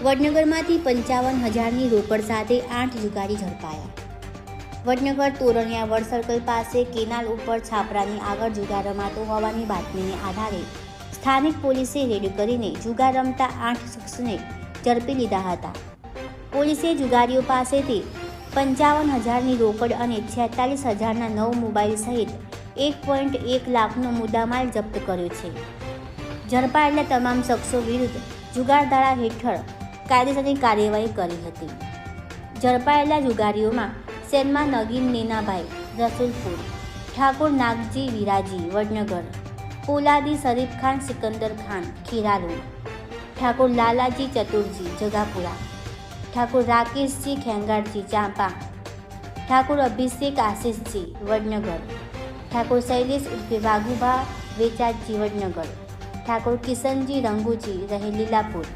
વડનગરમાંથી 55,000ની રોકડ સાથે 8 જુગારી ઝડપાયા। વડનગર તોરણિયા સર્કલ પાસે કેનાલ ઉપર છાપરાની આગળ જુગાર રમાતો હોવાની બાતમીને આધારે સ્થાનિક પોલીસે રેડ કરીને જુગાર રમતા 8 શખ્સને ઝડપી લીધા હતા। પોલીસે જુગારીઓ પાસેથી 55,000ની રોકડ અને 46,000ના 9 મોબાઈલ સહિત 1.1 લાખનો મુદ્દામાલ જપ્ત કર્યો છે। ઝડપાયેલા તમામ શખ્સો વિરુદ્ધ જુગાર ધારા હેઠળ કાયદેસરની કાર્યવાહી કરી હતી। ઝડપાયેલા જુગારીઓમાં સેનમાં નગીન નેનાભાઈ રસુલપુર, ઠાકોર નાગજી વિરાજી વડનગર, પોલાદી શરીફ ખાન સિકંદર ખાન ખીરાલુ, ઠાકોર લાલાજી ચતુરજી જગાપુરા, ઠાકોર રાકેશજી ખેંગારજી ચાંપા, ઠાકોર અભિષેક આશીષજી વડનગર, ઠાકોર શૈલેષ ઉર્ફે વાઘુભા વેચાજી વડનગર, ઠાકોર કિશનજી રંગુજી રહે લીલાપુર।